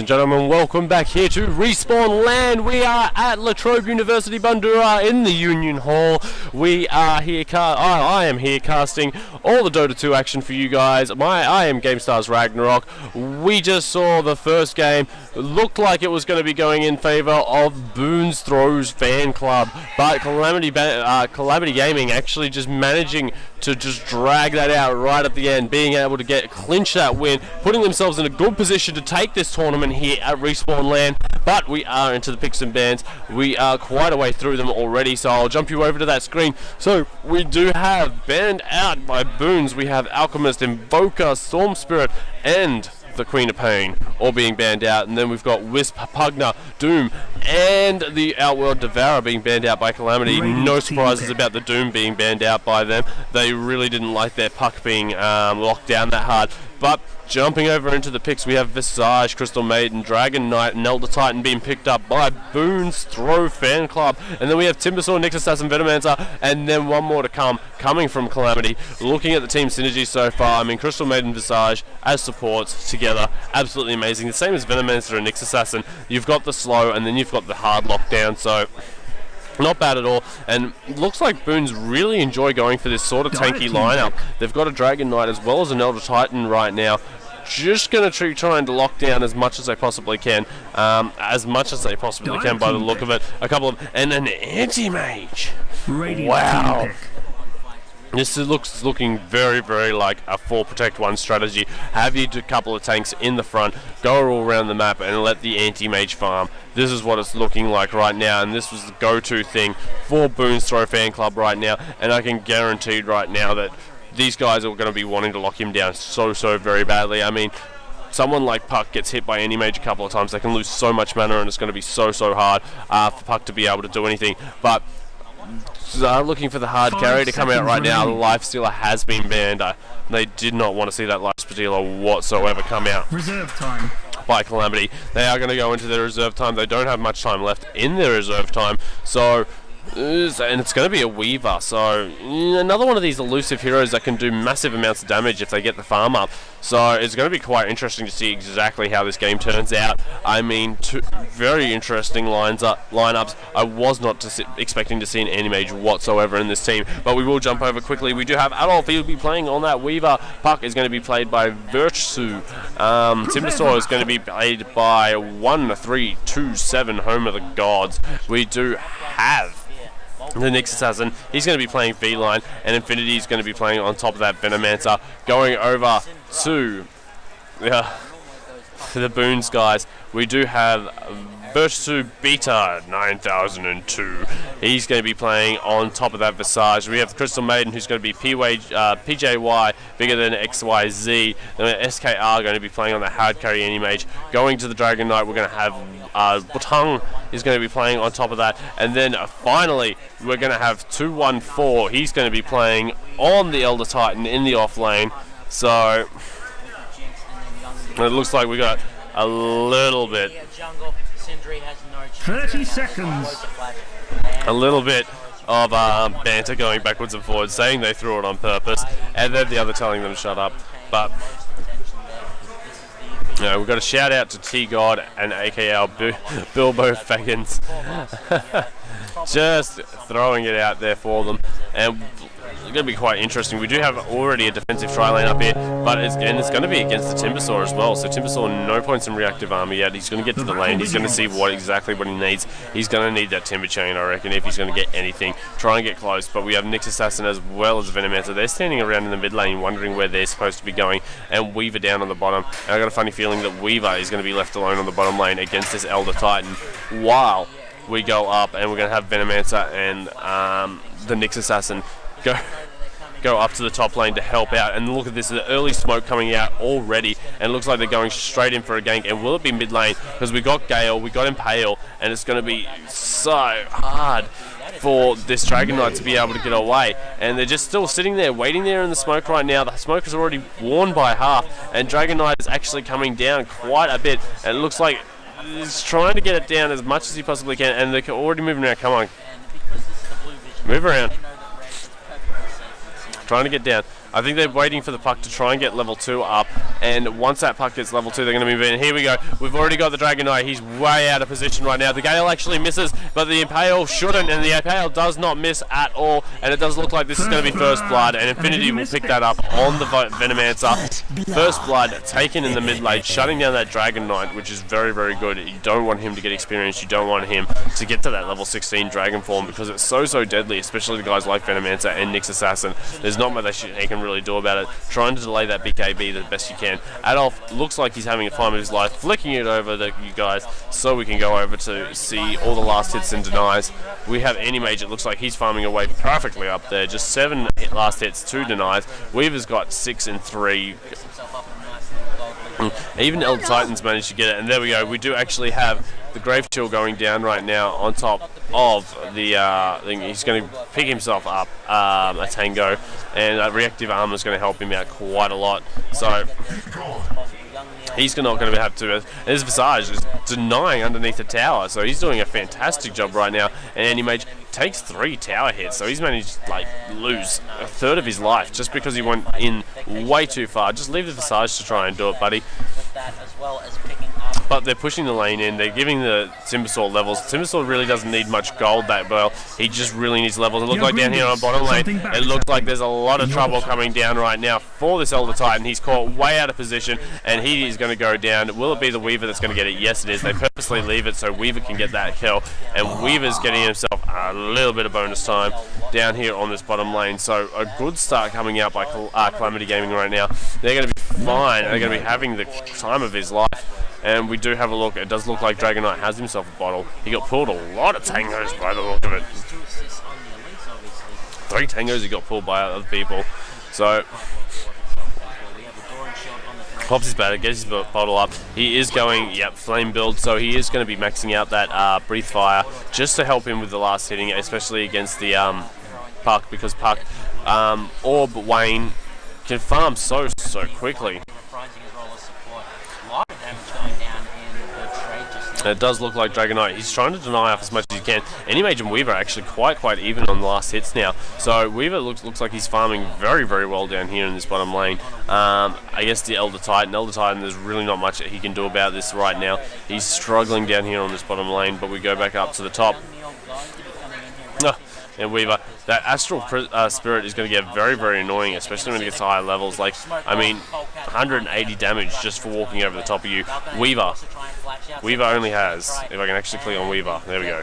and gentlemen, welcome back here to Respawn Land. We are at La Trobe University Bandura in the Union Hall. We are here, I am here casting all the Dota 2 action for you guys. I am GameStar's RagnaroK. We just saw the first game. Looked like it was going to be going in favor of Boonz Throws Fan Club, but Calamity Gaming actually just managing to just drag that out right at the end, being able to clinch that win, putting themselves in a good position to take this tournament here at Respawn Land. But we are into the picks and bans. We are quite a way through them already, so I'll jump you over to that screen. So we do have banned out by Boonz. We have Alchemist, Invoker, Storm Spirit, and the Queen of Pain all being banned out, and then we've got Wisp, Pugna, Doom, and the Outworld Devourer being banned out by Calamity. No surprises about the Doom being banned out by them. They really didn't like their puck being locked down that hard. But jumping over into the picks, we have Visage, Crystal Maiden, Dragon Knight, and Elder Titan being picked up by Boonz Throw Fan Club. And then we have Timbersaw, Nyx Assassin, Venomancer, and then one more to come, coming from Calamity. Looking at the team synergy so far, I mean, Crystal Maiden, Visage as supports together, absolutely amazing. The same as Venomancer and Nyx Assassin. You've got the slow, and then you've got the hard lockdown, so not bad at all. And looks like Boonz really enjoy going for this sort of tanky lineup. They've got a Dragon Knight as well as an Elder Titan right now. Just going to trying to lock down as much as they possibly can. By the look of it. And an Anti-Mage. Wow. This looking very, very like a 4-protect-1 strategy. Have you do a couple of tanks in the front, go all around the map, and let the anti-mage farm. This is what it's looking like right now, and this was the go-to thing for Boonz Throw Fan Club right now, and I can guarantee right now that these guys are going to be wanting to lock him down so very badly. I mean, someone like Puck gets hit by any mage a couple of times, they can lose so much mana, and it's going to be so hard for Puck to be able to do anything. But looking for the hard carry to come out right now. Lifestealer has been banned. They did not want to see that Lifestealer whatsoever come out. Reserve time By Calamity. They are going to go into their reserve time. They don't have much time left in their reserve time. So, and it's going to be a Weaver. So, another one of these elusive heroes that can do massive amounts of damage if they get the farm up. So, it's going to be quite interesting to see exactly how this game turns out. I mean, two very interesting lineups. I was not expecting to see an anti-mage whatsoever in this team, but we will jump over quickly. We do have Adolf. He'll be playing on that Weaver. Puck is going to be played by Virtue. Timbersaw is going to be played by 1327 Home of the Gods. We do have the Nyx Assassin. He's going to be playing V-Line, and Infinity is going to be playing on top of that Venomancer. Going over to the Boonz guys, we do have Virtue Beta 9002. He's going to be playing on top of that Visage. We have Crystal Maiden, who's going to be PJY, bigger than XYZ. Then SKR going to be playing on the hard carry anti-mage. Going to the Dragon Knight, we're going to have Butang is going to be playing on top of that. And then finally, we're going to have 214. He's going to be playing on the Elder Titan in the off lane. So it looks like we got a little bit. 30 seconds. A little bit of banter going backwards and forwards, saying they threw it on purpose, and then the other telling them to shut up. But we've got a shout out to T-God and AKL Bilbo Fagans. Just throwing it out there for them. And it's going to be quite interesting. We do have already a defensive tri lane up here, but it's going to be against the Timbersaw as well. So Timbersaw, no points in reactive armor yet. He's going to get to the lane. He's going to see exactly what he needs. He's going to need that Timber Chain, I reckon, if he's going to get anything. Try and get close. But we have Nyx Assassin as well as Venomancer. They're standing around in the mid lane, wondering where they're supposed to be going, and Weaver down on the bottom. And I got a funny feeling that Weaver is going to be left alone on the bottom lane against this Elder Titan, while we go up, and we're going to have Venomancer and the Nyx Assassin go up to the top lane to help out. And look at this, the early smoke coming out already, and it looks like they're going straight in for a gank. And will it be mid lane? Because we got Gale, we got Impale, and it's going to be so hard for this Dragon Knight to be able to get away. And they're just still sitting there, waiting there in the smoke right now. The smoke is already worn by half, and Dragon Knight is actually coming down quite a bit. And it looks like he's trying to get it down as much as he possibly can, and they're already moving around. Come on. Move around. Trying to get down. I think they're waiting for the puck to try and get level 2 up and once that puck gets level 2, they're going to move in. Here we go. We've already got the Dragon Knight. He's way out of position right now. The Gale actually misses, but the Impale shouldn't, and the Impale does not miss at all, and it does look like this is going to be First Blood, and Infinity will pick that up on the Venomancer. First Blood taken in the mid lane, shutting down that Dragon Knight, which is very, very good. You don't want him to get experience. You don't want him to get to that level 16 Dragon form, because it's so deadly, especially the guys like Venomancer and Nyx Assassin. There's not much he can really do about it. Trying to delay that BKB the best you can. Adolf looks like he's having a time of his life, flicking it over to you guys so we can go over to see all the last hits and denies. We have Anti-Mage. It looks like he's farming away perfectly up there. Just 7 last hits, 2 denies. Weaver's got 6 and 3. Even Elder Titan's managed to get it, and there we go. We do actually have the Grave Chill going down right now on top of the thing. He's going to pick himself up a Tango, and reactive armor is going to help him out quite a lot. So he's not going to have to. And his Visage is denying underneath the tower, so he's doing a fantastic job right now. And Anti-Mage takes 3 tower hits, so he's managed to like lose a third of his life just because he went in way too far. Just leave the Visage to try and do it, buddy. But they're pushing the lane in, they're giving the Timbersaw levels. Timbersaw really doesn't need much gold that well, he just really needs levels. It looks like down here on bottom lane, it looks like there's a lot of trouble coming down right now for this Elder Titan. He's caught way out of position, and he is going to go down. Will it be the Weaver that's going to get it? Yes, it is. They purposely leave it so Weaver can get that kill, and Weaver's getting himself a little bit of bonus time down here on this bottom lane. So a good start coming out by Calamity Gaming right now. They're going to be fine. They're going to be having the time of his life. And we do have a look. It does look like Dragon Knight has himself a bottle. He got pulled a lot of tangos by the look of it. 3 tangos he got pulled by other people. So pops his batter, gets his bottle up. He is going, yep, flame build. So he is going to be maxing out that breathe fire just to help him with the last hitting, especially against the Puck, because Puck Orb Wayne can farm so quickly. It does look like Dragon Knight. He's trying to deny off as much as he can. Anti-Mage and Weaver are actually quite even on the last hits now. So Weaver looks like he's farming very well down here in this bottom lane. I guess the Elder Titan, there's really not much that he can do about this right now. He's struggling down here on this bottom lane, but we go back up to the top. And Weaver, that Astral Spirit is going to get very annoying, especially when it gets to higher levels. Like, I mean, 180 damage just for walking over the top of you. Weaver only has, if I can actually click on Weaver, there we go.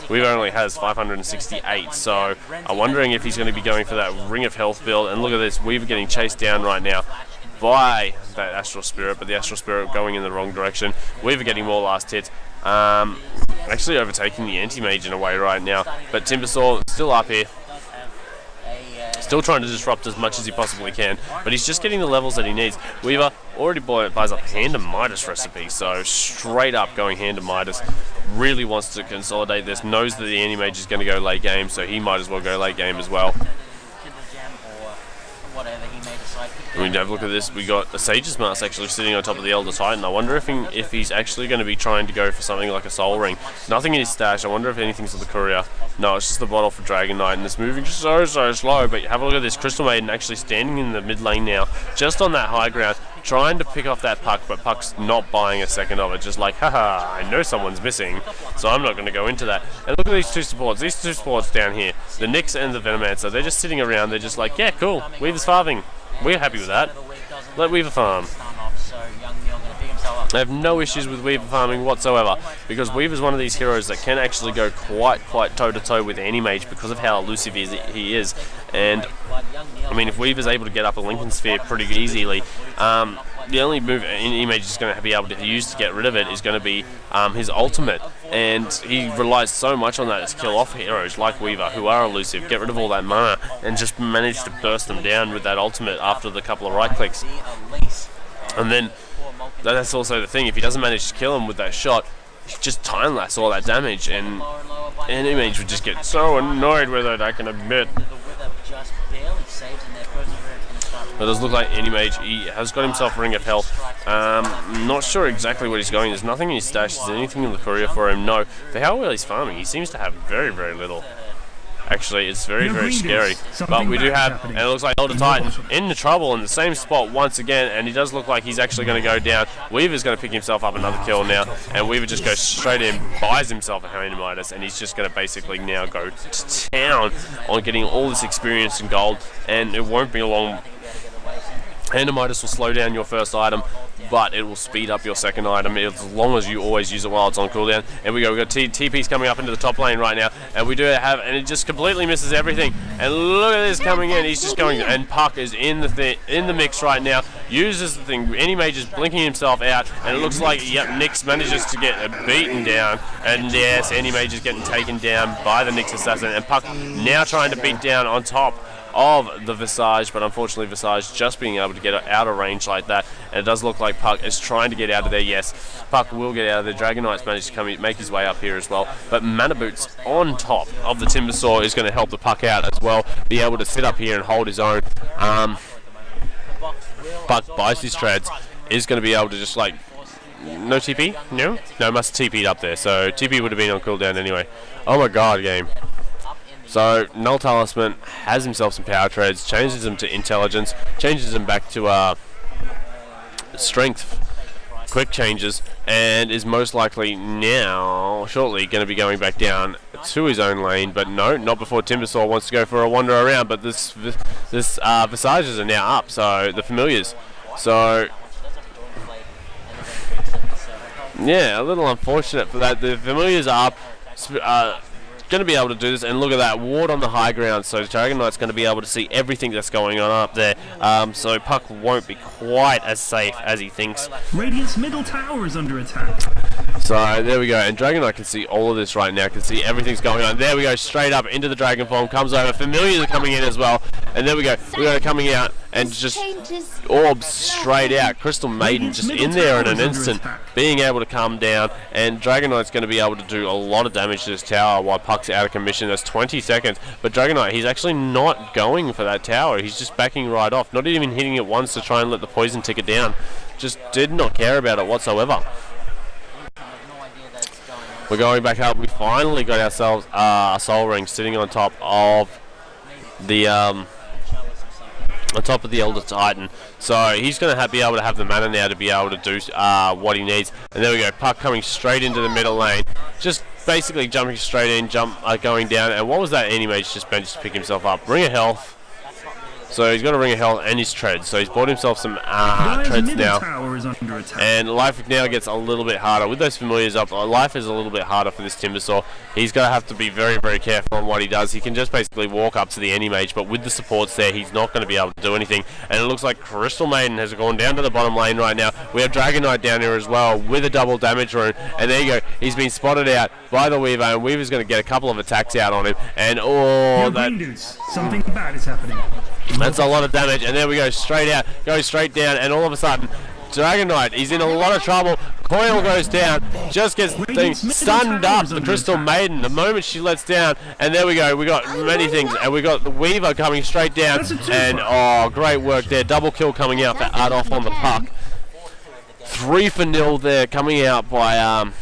Weaver only has 568, so I'm wondering if he's going to be going for that Ring of Health build. And look at this, Weaver getting chased down right now by that Astral Spirit, but the Astral Spirit going in the wrong direction. Weaver getting more last hits. Actually overtaking the Anti-Mage in a way right now, but Timbersaw still up here, still trying to disrupt as much as he possibly can, but he's just getting the levels that he needs. Weaver already buys up Hand of Midas recipe, so straight up going Hand of Midas. Really wants to consolidate this, knows that the Anti-Mage is going to go late game, so he might as well go late game as well. We have a look at this. We got a Sage's Mask actually sitting on top of the Elder Titan. I wonder if he's actually going to be trying to go for something like a Soul Ring. Nothing in his stash. I wonder if anything's for the Courier. No, it's just the bottle for Dragon Knight, and it's moving so slow. But have a look at this. Crystal Maiden actually standing in the mid lane now, just on that high ground, trying to pick off that Puck, but Puck's not buying a second of it. Just like, haha, I know someone's missing, so I'm not going to go into that. And look at these two supports. These two supports down here, the Nyx and the Venomancer. They're just sitting around. They're just like, yeah, cool. Weaver's farming. We're happy with that. Let Weaver farm. I have no issues with Weaver farming whatsoever, because Weaver's one of these heroes that can actually go quite toe-to-toe with Anti-Mage because of how elusive he is. And, I mean, if Weaver's able to get up a Lincoln Sphere pretty easily, the only move Anti-Mage is going to be able to use to get rid of it is going to be his ultimate. And he relies so much on that to kill off heroes like Weaver, who are elusive, get rid of all that mana, and just manage to burst them down with that ultimate after the couple of right clicks. And then, that's also the thing, if he doesn't manage to kill him with that shot, he just time lasts all that damage, and Anti-Mage would just get so annoyed with it, I can admit. It does look like Anti-Mage, he has got himself a Ring of Health. Not sure exactly what he's going. There's nothing in his stash. Is there anything in the Courier for him? No. For how well he's farming, he seems to have very little. Actually, it's very, very scary. But we do have, and it looks like Elder Titan in the trouble in the same spot once again, and he does look like he's actually going to go down. Weaver's going to pick himself up another kill now, and Weaver just goes straight in, buys himself a Dynamitus, and he's just going to basically now go to town on getting all this experience and gold, and it won't be long. Dynamitus will slow down your first item, but it will speed up your second item as long as you always use it while it's on cooldown. And we go, we've got TP's coming up into the top lane right now, and we do have, and it just completely misses everything. And look at this coming in, he's just going, and Puck is in the mix right now, uses the thing, Anti-Mage is blinking himself out, and it looks like, yep, Nyx manages to get beaten down, and yes, Anti-Mage is getting taken down by the Nyx Assassin, and Puck now trying to beat down on top of the Visage, but unfortunately Visage just being able to get out of range like that, and it does look like Puck is trying to get out of there. Yes, Puck will get out of there. Dragon Knight's managed to make his way up here as well, but Mana Boots on top of the Timbersaw is going to help the Puck out as well, be able to sit up here and hold his own. Puck buys his treads, is going to be able to just like, no TP? No, must have TP'd up there, so TP would have been on cooldown anyway. Oh my god, game. So, Null Talisman has himself some power trades, changes them to intelligence, changes them back to strength, quick changes, and is most likely now, shortly, going to be going back down to his own lane, but no, not before Timbersaw wants to go for a wander around, but this Visages are now up, so the Familiars. So, yeah, a little unfortunate for that. The Familiars are up, going to be able to do this, and look at that ward on the high ground, so Dragon Knight's going to be able to see everything that's going on up there, so Puck won't be quite as safe as he thinks. Radiant's middle tower is under attack. So there we go, and Dragon Knight can see all of this right now, can see everything's going on. There we go, straight up into the Dragon Form, comes over, Familiars are coming in as well, and there we go, we got it coming out, and just orbs straight out. Crystal Maiden just in there in an instant, being able to come down, and Dragon Knight's going to be able to do a lot of damage to this tower while Puck's out of commission. That's 20 seconds, but Dragon Knight, he's actually not going for that tower, he's just backing right off, not even hitting it once to try and let the poison tick it down, just did not care about it whatsoever. We're going back up, we finally got ourselves a Soul Ring sitting on top of the Elder Titan, so he's going to be able to have the mana now to be able to do what he needs. And there we go, Puck coming straight into the middle lane, just basically jumping straight in, going down. And what was that Anti-Mage just managed to pick himself up? Ring of Health. So he's got a Ring of Health and his treads, so he's bought himself some treads now. And life now gets a little bit harder. With those Familiars up, life is a little bit harder for this Timbersaw. He's going to have to be very, very careful on what he does. He can just basically walk up to the Anti-Mage, but with the supports there, he's not going to be able to do anything. And it looks like Crystal Maiden has gone down to the bottom lane right now. We have Dragon Knight down here as well with a double damage rune. And there you go, he's been spotted out by the Weaver, and Weaver's going to get a couple of attacks out on him. And something bad is happening. That's a lot of damage, and there we go, straight out, goes straight down, and all of a sudden, Dragon Knight, he's in a lot of trouble. Coil goes down, just gets stunned up, the Crystal Maiden, the moment she lets down, and there we go, we got many things, and we got the Weaver coming straight down, and oh, great work there, double kill coming out for Adolf on the Puck. 3-0 there, coming out by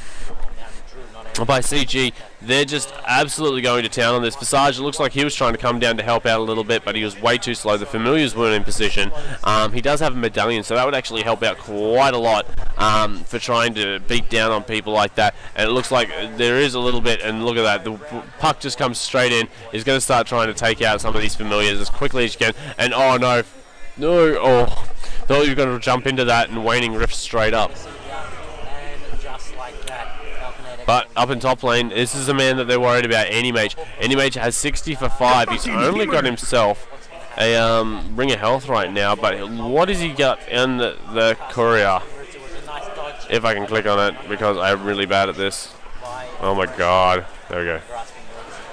CG. They're just absolutely going to town on this. Visage, it looks like he was trying to come down to help out a little bit, but he was way too slow. The Familiars weren't in position. He does have a medallion, so that would actually help out quite a lot for trying to beat down on people like that. And it looks like there is a little bit, and look at that. The Puck just comes straight in. He's going to start trying to take out some of these Familiars as quickly as you can. And oh no. No, oh. Thought you were going to jump into that and Waning Rift straight up. But up in top lane, this is a man that they're worried about, Anti-Mage. Anti-Mage has 60 for 5. He's only got himself a Ring of Health right now, but what has he got in the Courier? If I can click on it, because I'm really bad at this. Oh my god. There we go.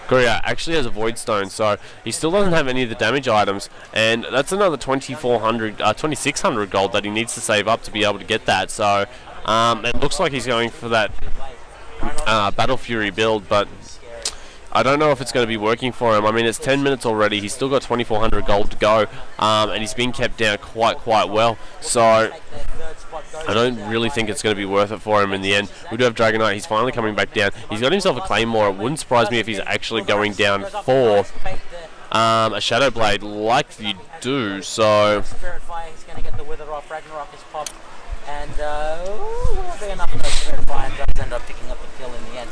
Courier actually has a Void Stone, so he still doesn't have any of the damage items, and that's another 2,600 gold that he needs to save up to be able to get that. So it looks like he's going for that Battle Fury build, but I don't know if it's going to be working for him. I mean, it's 10 minutes already. He's still got 2,400 gold to go, and he's been kept down quite well. So I don't really think it's going to be worth it for him in the end. We do have Dragonite. He's finally coming back down. He's got himself a Claymore. It wouldn't surprise me if he's actually going down for a Shadow Blade like you do. So Spirit Fire, he's going to get the Wither off. RagnaroK is popped. And, will be enough of those Spirit Fire and does end up picking up the kill in the end.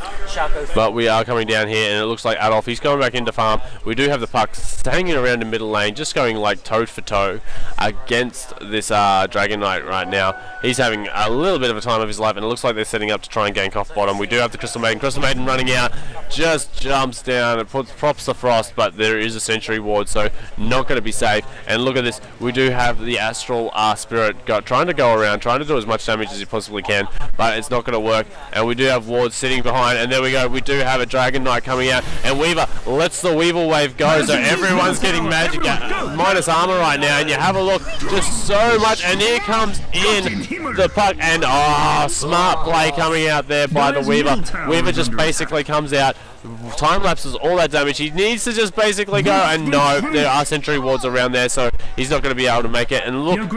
But we are coming down here, and it looks like Adolf, he's going back into farm. We do have the puck hanging around the middle lane, just going like toe for toe against this Dragonite right now. He's having a little bit of a time of his life, and it looks like they're setting up to try and gank off bottom. We do have the Crystal Maiden. Crystal Maiden running out, just jumps down and props the Frost, but there is a Sentry Ward, so not going to be safe. And look at this, we do have the Astral Spirit trying to go around, trying to do as much damage as he possibly can, but it's not going to work. And we do have wards sitting behind, and there we go, we do have a Dragonite coming out, and Weaver lets the Weevil Wave go, so everyone's getting magic minus armor right now, and you have a look, just so much, and here comes in the puck, and smart play coming out there by the Weaver. Weaver just basically comes out, time lapses all that damage. He needs to just basically go, and no, there are Sentry Wards around there, so he's not going to be able to make it. And look at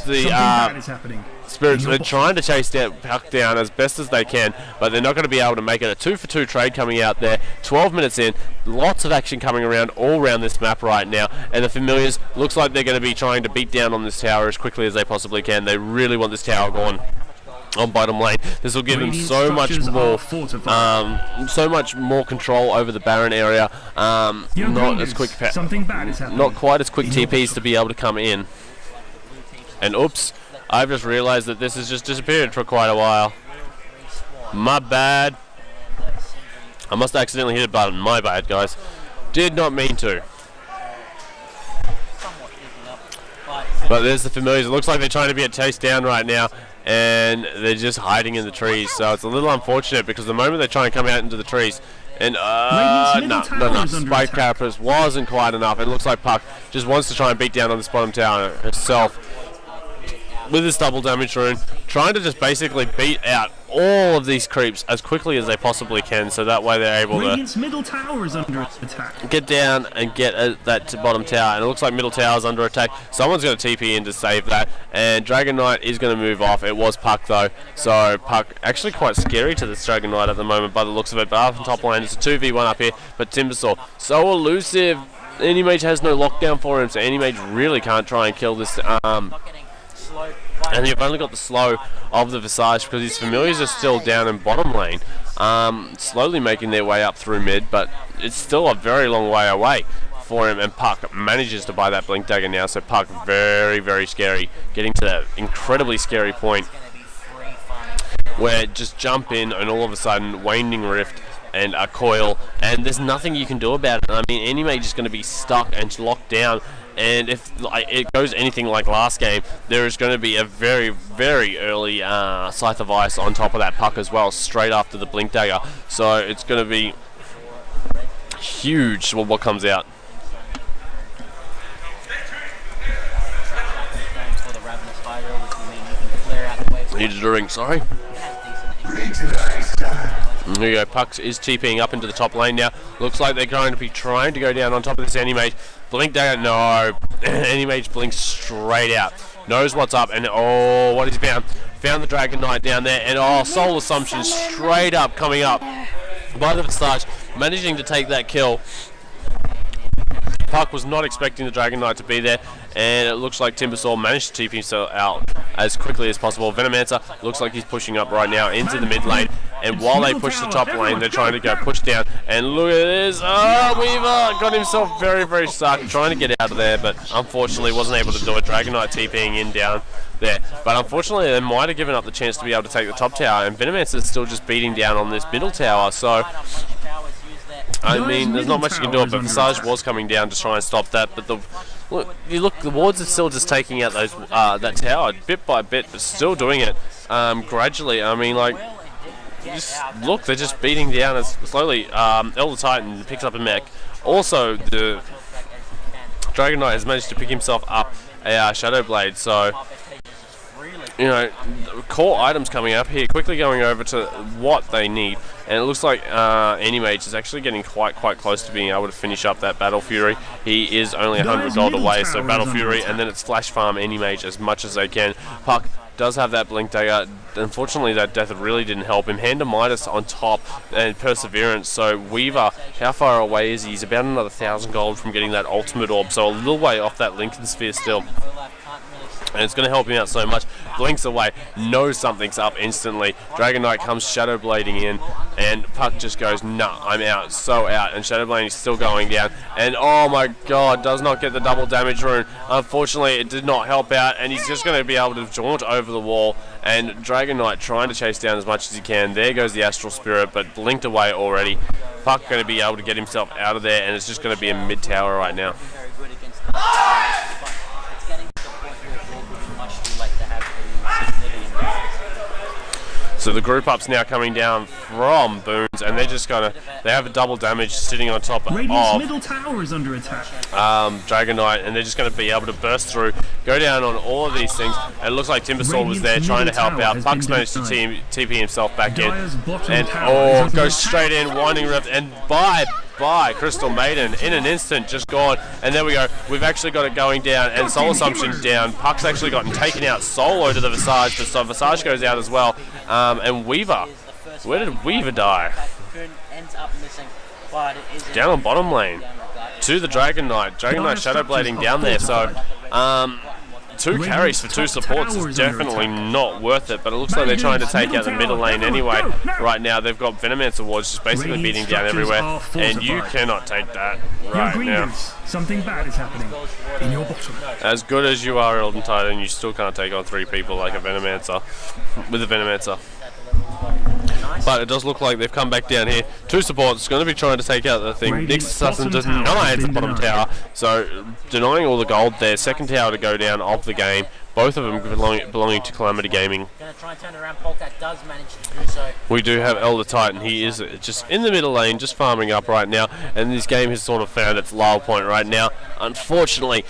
the Spirits. They're trying to chase that puck down as best as they can, but they're not going to be able to make it. A 2-for-2 trade coming out there, 12 minutes in, lots of action coming around all around this map right now, and the Familiars looks like they're going to be trying to beat down on this tower as quickly as they possibly can. They really want this tower gone on bottom lane. This will give them so much more control over the Baron area. Not as quick, not quite as quick TPs to be able to come in. And oops, I've just realized that this has just disappeared for quite a while. My bad. I must have accidentally hit a button. My bad, guys. Did not mean to. But there's the Familiars. It looks like they're trying to be a chase down right now, and they're just hiding in the trees. So it's a little unfortunate, because the moment they try and come out into the trees, and no, Spike Carapace wasn't quite enough. It looks like Puck just wants to try and beat down on this bottom tower herself with this double damage rune, trying to just basically beat out all of these creeps as quickly as they possibly can, so that way they're able to middle tower is under attack. Get down and get that middle tower. And it looks like middle tower is under attack. Someone's going to TP in to save that, and Dragonite is going to move off. It was Puck though, so Puck actually quite scary to this Dragonite at the moment by the looks of it. But up on top lane, it's a 2v1 up here, but Timbersaw so elusive. Anymage has no lockdown for him, so Anymage really can't try and kill this. And you've only got the slow of the Visage, because his Familiars are still down in bottom lane, slowly making their way up through mid, but it's still a very long way away for him. And Puck manages to buy that Blink Dagger now, so Puck very scary, getting to that incredibly scary point where just jump in and all of a sudden Waning Rift and a coil, and there's nothing you can do about it. I mean, Anymage is going to be stuck and locked down, and if it goes anything like last game, there is going to be a very early Scythe of Ice on top of that Puck as well, straight after the Blink Dagger. So it's going to be huge what comes out. Needed a ring, sorry. There you go, Puck is TPing up into the top lane now. Looks like they're going to be trying to go down on top of this Anymage. Blink Dagger, no. Anymage blinks straight out. Knows what's up, and oh, what he's found. Found the Dragonite down there, and Soul Assumption straight up coming up by the Visage, managing to take that kill. Puck was not expecting the Dragonite to be there, and it looks like Timbersaw managed to TP himself out as quickly as possible. Venomancer looks like he's pushing up right now into the mid lane, and while they push the top lane, they're trying to go push down. And look at this, Weaver got himself very stuck, trying to get out of there, but unfortunately wasn't able to do it. Dragonite TPing in down there, but unfortunately they might have given up the chance to be able to take the top tower, and Venomancer's still just beating down on this middle tower, so I mean, there's not much you can do, but Visage was coming down to try and stop that. But the wards are still just taking out those that tower bit by bit, but still doing it gradually. I mean, like, just look, they're just beating down as slowly. Elder Titan picks up a mech. Also, the Dragonite has managed to pick himself up a Shadow Blade, so you know, core items coming up here. Quickly going over to what they need, and it looks like Animage is actually getting quite close to being able to finish up that Battle Fury. He is only 100 gold away, so Battle Fury, and then it's Flash Farm Animage as much as they can. Puck does have that Blink Dagger. Unfortunately, that death really didn't help him. Hand of Midas on top and Perseverance. So Weaver, how far away is he? He's about another 1,000 gold from getting that Ultimate Orb, so a little way off that Lincoln Sphere still. And it's going to help him out so much. Blinks away, knows something's up instantly. Dragon Knight comes Shadow Blading in, and Puck just goes, nah, I'm out, so out. And Shadow Blading is still going down. And oh my god, does not get the double damage rune. Unfortunately, it did not help out, and he's just going to be able to jaunt over the wall. And Dragon Knight trying to chase down as much as he can. There goes the Astral Spirit, but blinked away already. Puck going to be able to get himself out of there, and it's just going to be a mid-tower right now. So the group up's now coming down from Boonz, and they're just gonna, they have a double damage sitting on top of middle tower is under attack. Dragon Knight, and they're just going to be able to burst through, go down on all of these things. And it looks like Timbersaw was there trying to help out. Puck's managed to TP himself back in, and goes straight in, Winding Rift, and bye Crystal Maiden in an instant, just gone. And there we go, we've actually got it going down, and Soul Assumption down. Puck's actually gotten taken out solo to the Visage, but so Visage goes out as well. And Weaver, where did Weaver die? Down on bottom lane to the Dragon Knight. Dragon Knight Shadow Blading down there, so 2 carries for 2 supports is definitely not worth it, but it looks like they're trying to take out the middle lane anyway. Right now they've got Venomancer wards just basically beating down everywhere, and you cannot take that right now. Something bad is happening in your bottom. As good as you are, Elden Titan, you still can't take on 3 people like a Venomancer with a Venomancer. But it does look like they've come back down here. 2 supports going to be trying to take out the thing. Nyx Assassin denies the bottom tower, so denying all the gold there. Second tower to go down of the game. Both of them belonging to Calamity Gaming. We do have Elder Titan. He is just in the middle lane, just farming up right now. And this game has sort of found its lull point right now. Unfortunately,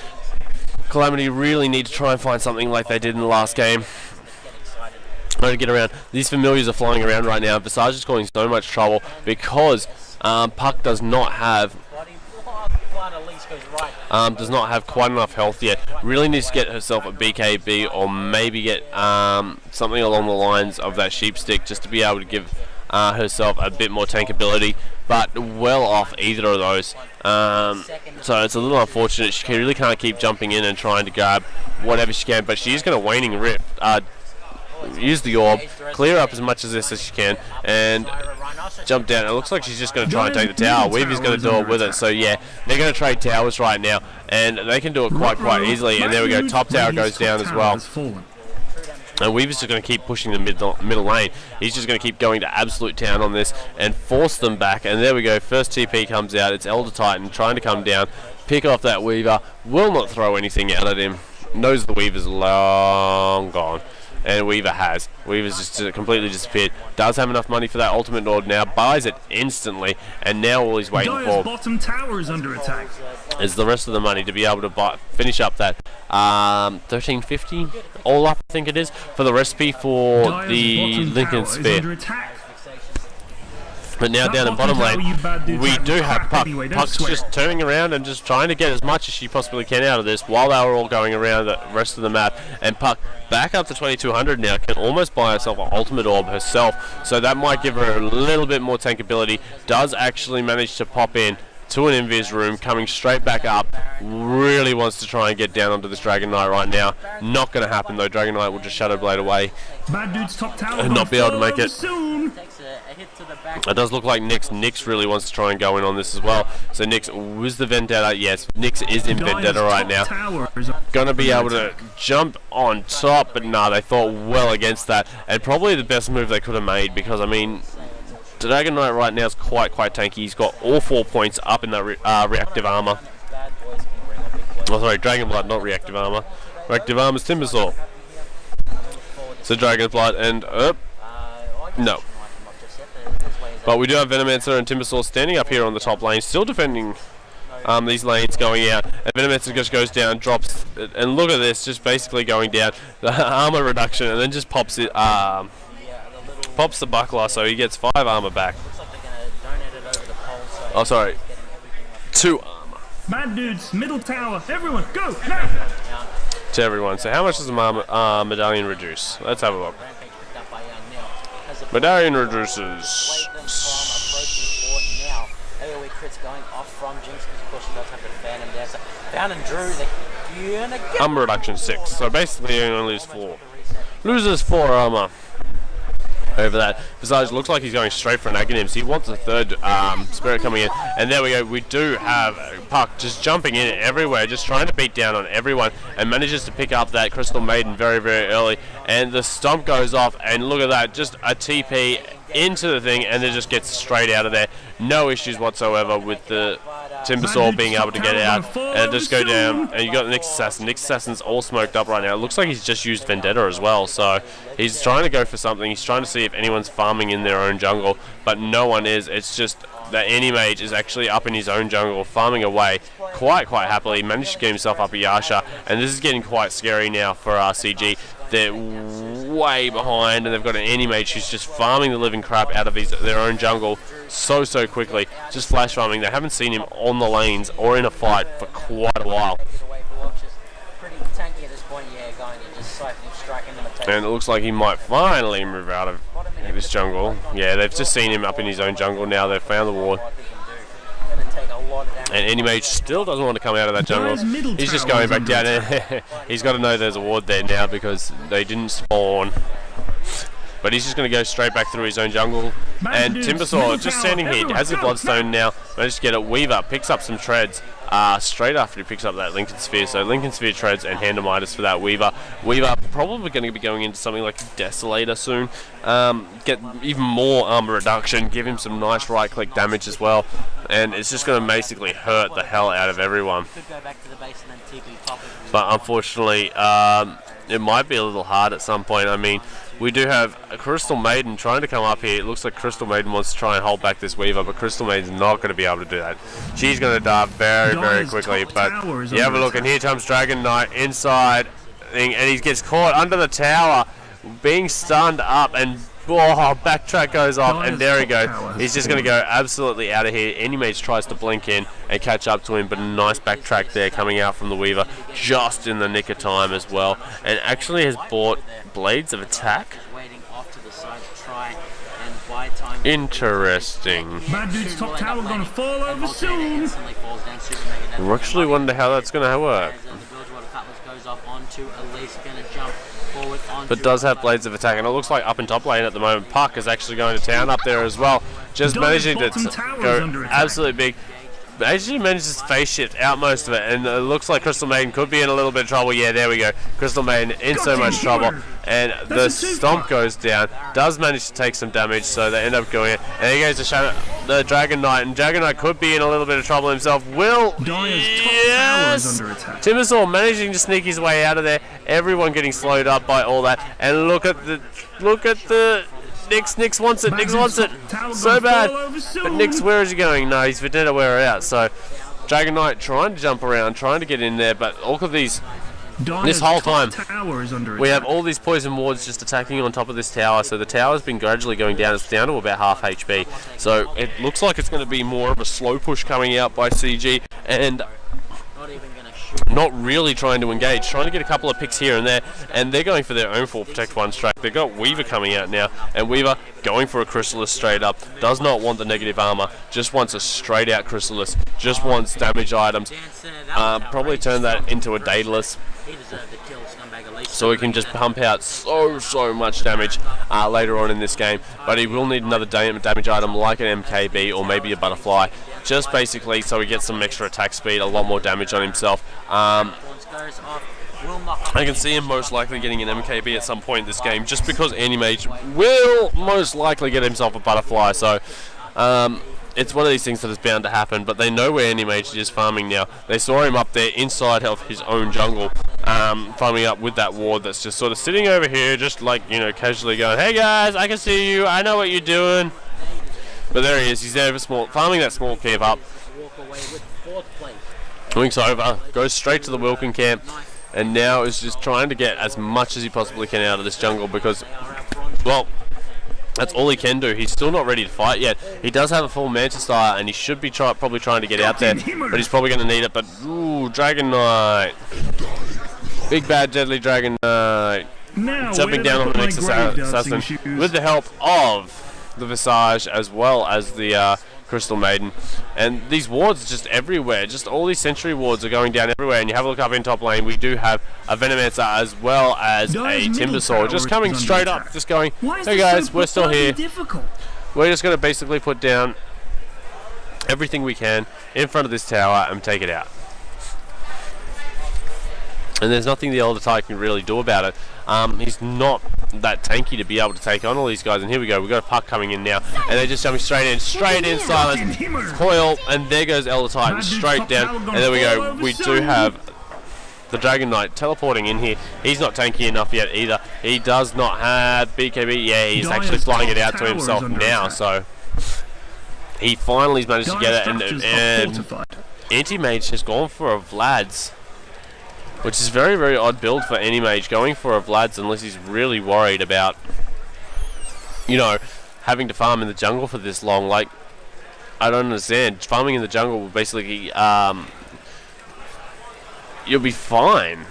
Calamity really need to try and find something like they did in the last game. Trying to get around. These familiars are flying around right now. Visage is causing so much trouble because Puck does not have quite enough health yet. Really needs to get herself a BKB, or maybe get something along the lines of that sheep stick, just to be able to give herself a bit more tankability. But well off either of those. So it's a little unfortunate. She really can't keep jumping in and trying to grab whatever she can, but she is going to Waning Rift. Use the orb, clear up as much of this as she can, and jump down. It looks like she's just going to try and take the tower. Weaver's going to do it with it. So yeah, they're going to trade towers right now, and they can do it quite easily. And there we go, top tower goes down as well. And Weaver's just going to keep pushing the middle lane. He's just going to keep going to absolute town on this and force them back. And there we go, first TP comes out. It's Elder Titan trying to come down, pick off that Weaver. Will not throw anything out at him. Knows the Weaver's long gone. And Weaver has. Weaver's just completely disappeared. Does have enough money for that ultimate orb now. Buys it instantly. And now all he's waiting for bottom tower is under attack. Is the rest of the money to be able to finish up that 1350 all up, I think it is, for the recipe for the Lincoln Sphere. But now down in bottom lane, we do have Puck. Puck's just turning around and just trying to get as much as she possibly can out of this while they were all going around the rest of the map. And Puck, back up to 2200 now, can almost buy herself an ultimate orb herself. So that might give her a little bit more tankability. Does actually manage to pop in to an invis room, coming straight back up. Really wants to try and get down onto this Dragon Knight right now. Not going to happen though. Dragon Knight will just Shadow Blade away and not be able to make it. It does look like Nyx really wants to try and go in on this as well. So Nyx was the Vendetta. Yes, Nyx is in Vendetta right now. Going to be able to jump on top, but nah, they thought well against that. And probably the best move they could have made, because I mean, Dragon Knight right now is quite tanky. He's got all 4 points up in the reactive armor. Oh, sorry, Dragon Blood, not reactive armor. Reactive armor is Timbersaw. So Dragon Blood and no. But we do have Venomancer and Timbersaw standing up here on the top lane, still defending these lanes going out, and Venomancer just goes down, drops, and look at this, just basically going down, the armor reduction, and then just pops it, pops the buckler, so he gets 5 armor back. Looks like they're going to donate it over the pole, so Oh, sorry, getting everything 2 armor Bad dudes, middle tower, everyone, go now! to everyone. So how much does the medallion reduce? Let's have a look. Rampage picked up by Neil. Has a Medallion blade reduces. them from approaching fort now. AoE crits going off from Jinx because of course she does have the Phantom there. So Found and Drew, they're gonna get Armor reduction 6. So basically you only lose 4. Loses 4 armor. Over that. Visage looks like he's going straight for an Aghanim, so he wants a 3rd spirit coming in. And there we go, we do have Puck just jumping in everywhere, just trying to beat down on everyone, and manages to pick up that Crystal Maiden very, very early. And the stomp goes off, and look at that, just a TP into the thing, and it just gets straight out of there. No issues whatsoever with the Timbersaw being able to get out, and just go down. And you got the Nyx Assassin. Nyx Assassin's all smoked up right now. It looks like he's just used Vendetta as well, so he's trying to go for something. He's trying to see if anyone's farming in their own jungle, but no one is. It's just that Anti-Mage is actually up in his own jungle, farming away quite happily. Managed to get himself up a Yasha, and this is getting quite scary now for RCG. They're way behind, and they've got an Anti-Mage who's just farming the living crap out of their own jungle so quickly. Just flash farming. They haven't seen him on the lanes or in a fight for quite a while. pretty tanky at this point, yeah, going and just siphoning, striking them. And it looks like he might finally move out of this jungle. Yeah, they've just seen him up in his own jungle now. They've found the ward. And Anti-Mage still doesn't want to come out of that jungle. He's just going back down. He's got to know there's a ward there now because they didn't spawn. But he's just going to go straight back through his own jungle. And Timbersaw just standing here, has his Bloodstone now, managed to get it. Weaver picks up some treads straight after he picks up that Lincoln Sphere. So Lincoln Sphere treads and Handamitis for that Weaver. Weaver probably going to be going into something like Desolator soon. Get even more armor reduction, give him some nice right click damage as well. And it's just going to basically hurt the hell out of everyone. But unfortunately, it might be a little hard at some point. I mean, we do have a Crystal Maiden trying to come up here. It looks like Crystal Maiden wants to try and hold back this Weaver, but Crystal Maiden's not going to be able to do that. She's going to die very quickly. But you have a look, and here comes Dragon Knight inside, and he gets caught under the tower, being stunned up, and backtrack goes off, and there he goes. He's just going to go absolutely out of here. Anti-Mage tries to blink in and catch up to him, but a nice backtrack there coming out from the Weaver just in the nick of time as well, and actually has bought Blades of Attack. Interesting. Bad dude's top tower gonna fall over soon. I actually wonder how that's going to work. But does have Blades of Attack, and it looks like up in top lane at the moment, Puck is actually going to town up there as well, just managing to go absolutely big. Actually manages to face shift out most of it, and it looks like Crystal Maiden could be in a little bit of trouble. Yeah, there we go. Crystal Maiden in so much trouble, and the stomp goes down. Does manage to take some damage, so they end up going in. And there goes the Dragon Knight, and Dragon Knight could be in a little bit of trouble himself. Yes! Timbersaw managing to sneak his way out of there. Everyone getting slowed up by all that, and look at the Nyx wants it. Nyx wants it so bad. But Nyx, where is he going? No, he's Vendetta wear out. So Dragon Knight trying to jump around, trying to get in there, but all of these, this whole time, we have all these poison wards just attacking on top of this tower. So the tower's been gradually going down. It's down to about half HP. So it looks like it's going to be more of a slow push coming out by CG, and not really trying to engage, trying to get a couple of picks here and there, and they're going for their own full Protect 1 strike. They've got Weaver coming out now, and Weaver going for a Chrysalis straight up, does not want the negative armor, just wants a straight out Chrysalis, just wants damage items, probably turn that into a Daedalus, so he can just pump out so much damage later on in this game. But he will need another damage item like an MKB or maybe a Butterfly, just basically so he gets some extra attack speed, a lot more damage on himself. I can see him most likely getting an MKB at some point in this game, just because Anti-Mage will most likely get himself a Butterfly. So it's one of these things that is bound to happen, but they know where Anti-Mage is farming now. They saw him up there inside of his own jungle, farming up with that ward that's just sort of sitting over here, just like, you know, casually going, hey guys, I can see you, I know what you're doing. But there he is, he's there for farming that small cave up. Winks over, goes straight to the Wilkin camp, and now is just trying to get as much as he possibly can out of this jungle because, well, that's all he can do. He's still not ready to fight yet. He does have a full Manta Star, and he should be probably trying to get out there, but he's probably going to need it. But, ooh, Dragon Knight. Big bad deadly Dragon Knight. Jumping down on the next assassin with the help of the Visage as well as the Crystal Maiden. And these wards are just everywhere. Just all these sentry wards are going down everywhere. And you have a look up in top lane. We do have a Venomancer as well as a Timbersaw just coming straight up. Just going, hey guys, we're still here. We're just going to basically put down everything we can in front of this tower and take it out. And there's nothing the Elder Titan can really do about it. He's not that tanky to be able to take on all these guys. And here we go. We've got a puck coming in now. And they're just jumping straight in, silence. Coil, and there goes Elder Titan straight down. And there we go. We do have the Dragon Knight teleporting in here. He's not tanky enough yet either. He does not have BKB. Yeah, he's actually flying it out to himself now. So he finally managed to get it. And Anti-Mage has gone for a Vlad's, which is very, very odd build for any mage, going for a Vlad's unless he's really worried about, you know, having to farm in the jungle for this long. Like, I don't understand. Farming in the jungle will basically, you'll be fine.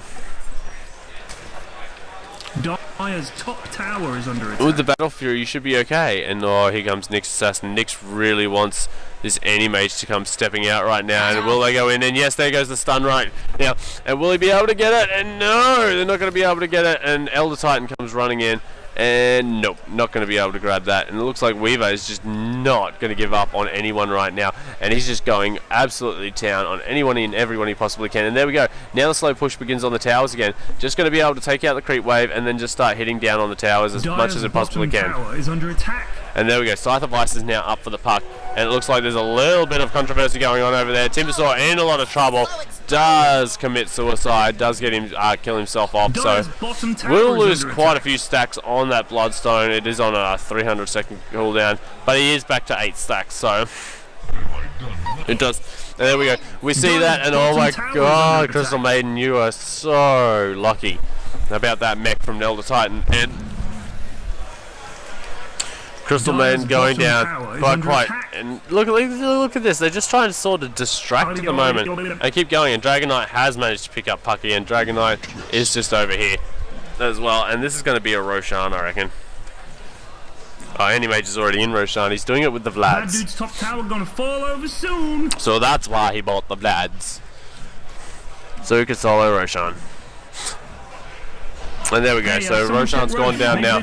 Dire's top tower is under attack. With the Battle Fury, you should be okay. And oh, here comes Nyx Assassin. Nyx really wants this Anti-Mage to come stepping out right now. And will they go in? And yes, there goes the stun right now. And will he be able to get it? And no, they're not going to be able to get it. And Elder Titan comes running in. And nope, not going to be able to grab that. And it looks like Weaver is just not going to give up on anyone right now. And he's just going absolutely town on anyone and everyone he possibly can. And there we go. Now the slow push begins on the towers again. Just going to be able to take out the creep wave and then just start hitting down on the towers as much as it possibly can. Tower is under attack. And there we go. Scythe of Ice is now up for the puck. And it looks like there's a little bit of controversy going on over there. Timbersaw in a lot of trouble. Does commit suicide. Does get him kill himself off. So we'll lose quite a few stacks on that Bloodstone. It is on a 300-second cooldown. But he is back to 8 stacks. So it does. And there we go. We see that. And oh my god, Crystal Maiden, you are so lucky about that mech from Elder Titan. And Crystal Maiden going down quite. And look at this. They're just trying to sort of distract at the moment. They keep going, and Dragon Knight has managed to pick up Pucky, and Dragon Knight is just over here as well. And this is going to be a Roshan, I reckon. Oh, Anti-Mage is already in Roshan. He's doing it with the Vlads. That dude's top tower gonna fall over soon. So that's why he bought the Vlads, so he could solo Roshan. And there we go. So Roshan's gone down now.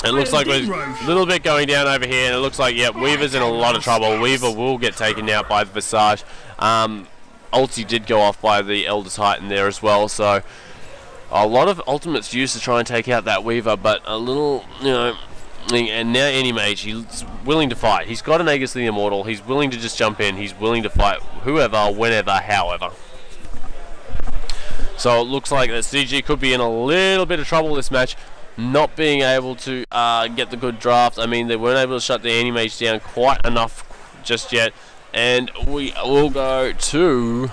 It looks like we're a little bit going down over here, and it looks like, yep, Weaver's in a lot of trouble. Weaver will get taken out by the Visage. Ulti did go off by the Elder Titan there as well, so a lot of ultimates used to try and take out that Weaver, but a little, you know, and now Anti-Mage, he's willing to fight. He's got an Aegis the Immortal. He's willing to just jump in. He's willing to fight whoever, whenever, however. So it looks like that CG could be in a little bit of trouble this match, not being able to get the good draft. I mean, they weren't able to shut the Anti-Mage down quite enough just yet. And we will go to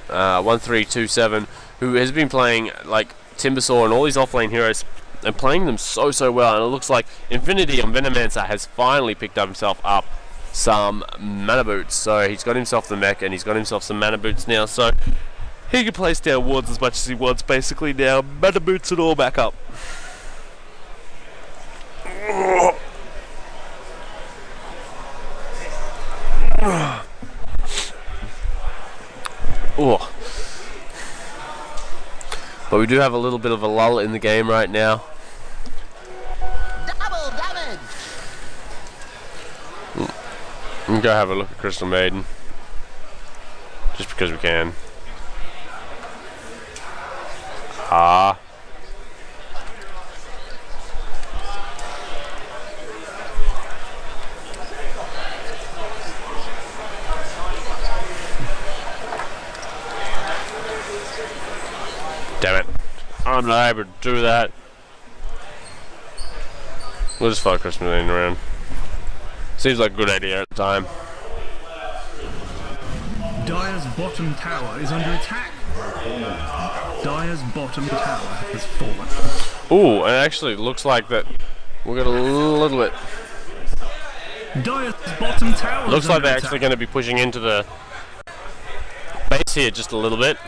1327, who has been playing like Timbersaw and all these offlane heroes and playing them so well. And it looks like Infinity on Venomancer has finally picked up himself up some mana boots. So he's got himself the mech and he's got himself some mana boots now. So he can place down wards as much as he wants basically now. Mana boots it all back up. Oh. But we do have a little bit of a lull in the game right now. Double damage. We'll go have a look at Crystal Maiden. Just because we can. Ah. Damn it. I'm not able to do that. We'll just follow Crystal Maiden around. Seems like a good idea at the time. Dire's bottom tower is under attack. Dire's bottom tower has fallen. Ooh, and it actually looks like that we've got a little bit. Dire's bottom tower Looks is like under they're attack. actually going to be pushing into the base here just a little bit.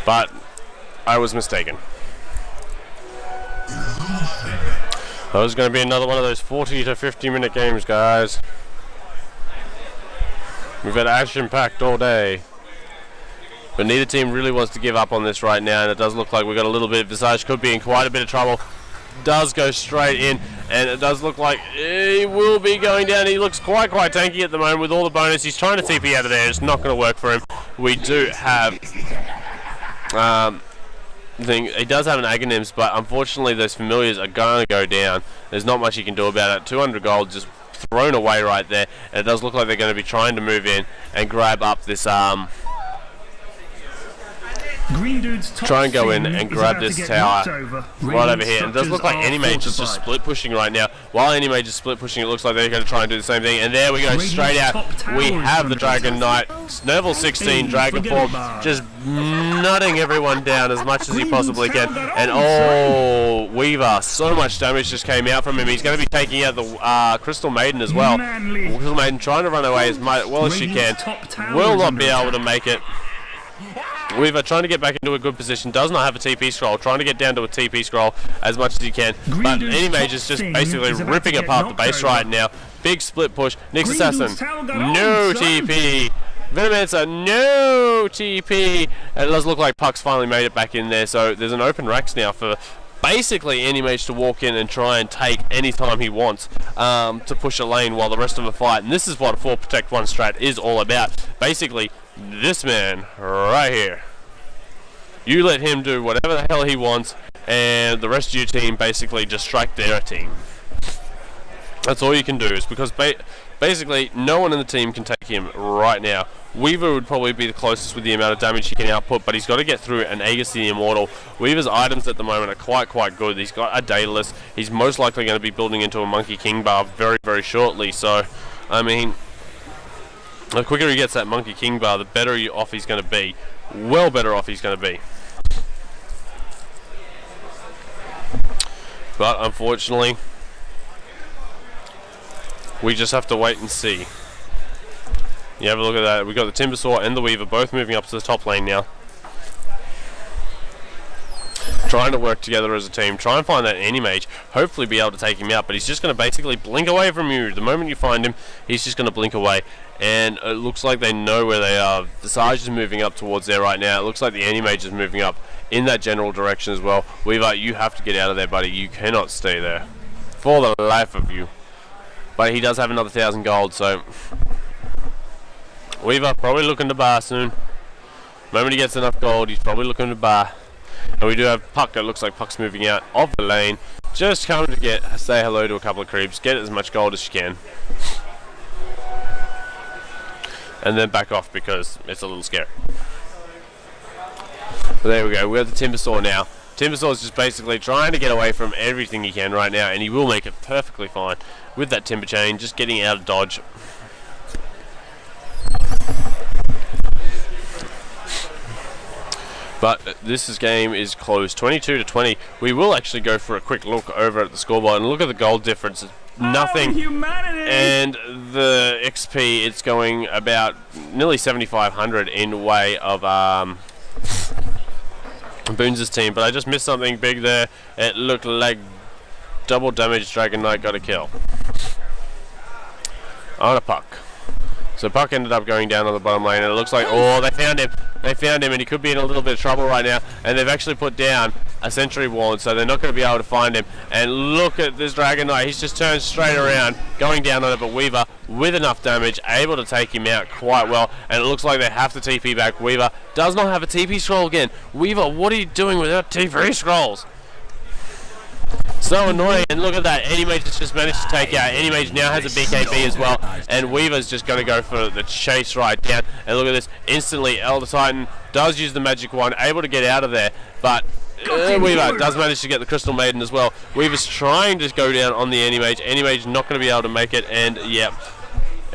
But I was mistaken. That was going to be another one of those 40 to 50 minute games, guys. We've had action packed all day. But neither team really wants to give up on this right now, and it does look like we've got a little bit of Visage could be in quite a bit of trouble. Does go straight in, and it does look like he will be going down. He looks quite tanky at the moment with all the bonus. He's trying to TP out of there. It's not going to work for him. We do have he does have an Aghanims, but unfortunately those familiars are going to go down. There's not much he can do about it. 200 gold just thrown away right there, and it does look like they're going to be trying to move in and grab up this Green dude's top try and go in scene and is grab about to this get tower knocked over. right over here. And it does Structures look like are Animage is just fortified. split pushing right now. While Animage is split pushing, it looks like they're going to try and do the same thing. And there we go, Radiant's straight out. top tower We is have the under Dragon Knight, level 16 Hey, Dragon forget Form, about it. just nutting everyone down as much as he Green possibly dude's can. found that And own, oh, Weaver, so much damage just came out from him. He's going to be taking out the Crystal Maiden as well. Manly. Crystal Maiden trying to run away as well as she can. Radiant's top tower Will is not under be able attack. to make it. Weaver trying to get back into a good position, does not have a TP scroll, trying to get down to a TP scroll as much as he can. Green But dude's Animage top is just thing basically is about ripping to get apart the knocked base over. right now. Big split push. Nyx Green Assassin, dude's tower got no owned, son. TP. Venomancer, no TP. And it does look like Puck's finally made it back in there, so there's an open racks now for basically Animage to walk in and try and take any time he wants to push a lane while the rest of them fight. And this is what a 4 Protect 1 strat is all about. Basically, this man right here. You let him do whatever the hell he wants, and the rest of your team basically distract their team. That's all you can do, is because basically no one in the team can take him right now. Weaver would probably be the closest with the amount of damage he can output, but he's got to get through an Aegis the Immortal. Weaver's items at the moment are quite good. He's got a Daedalus. He's most likely going to be building into a Monkey King bar very shortly. So, I mean, the quicker he gets that Monkey King bar, the better off he's going to be. Well better off he's going to be. But unfortunately, we just have to wait and see. You have a look at that. We've got the Timbersaw and the Weaver both moving up to the top lane now. Trying to work together as a team. Try and find that Animage. Hopefully be able to take him out. But he's just going to basically blink away from you. The moment you find him, he's just going to blink away. And it looks like they know where they are. The Sarge is moving up towards there right now. It looks like the Animage is moving up in that general direction as well. Weaver, you have to get out of there, buddy. You cannot stay there. For the life of you. But he does have another 1,000 gold, so... Weaver probably looking to bar soon. The moment he gets enough gold, he's probably looking to bar. And we do have Puck. It looks like Puck's moving out of the lane. Just coming to say hello to a couple of creeps. Get as much gold as you can. And then back off because it's a little scary. But there we go. We have the Timbersaw now. Timbersaw is just basically trying to get away from everything he can right now. And he will make it perfectly fine with that Timber Chain. Just getting out of dodge. But this game is close, 22-20. We will actually go for a quick look over at the scoreboard and look at the gold difference. It's nothing. Humanity. And the XP, it's going about nearly 7,500 in way of Boonz' team. But I just missed something big there. It looked like double damage Dragon Knight got a kill on a Puck. So Puck ended up going down on the bottom lane, and it looks like, oh, they found him. They found him, and he could be in a little bit of trouble right now. And they've actually put down a sentry ward, so they're not going to be able to find him. And look at this Dragon Knight. He's just turned straight around, going down on it. But Weaver, with enough damage, able to take him out quite well. And it looks like they have to TP back. Weaver does not have a TP scroll again. Weaver, what are you doing without TP scrolls? So annoying, and look at that, Animage has just managed to take out. Animage now has a BKB as well, and Weaver's just going to go for the chase right down. And look at this, instantly Elder Titan does use the magic wand, able to get out of there, but Weaver does manage to get the Crystal Maiden as well. Weaver's trying to go down on the Animage. Animage not going to be able to make it, and yeah,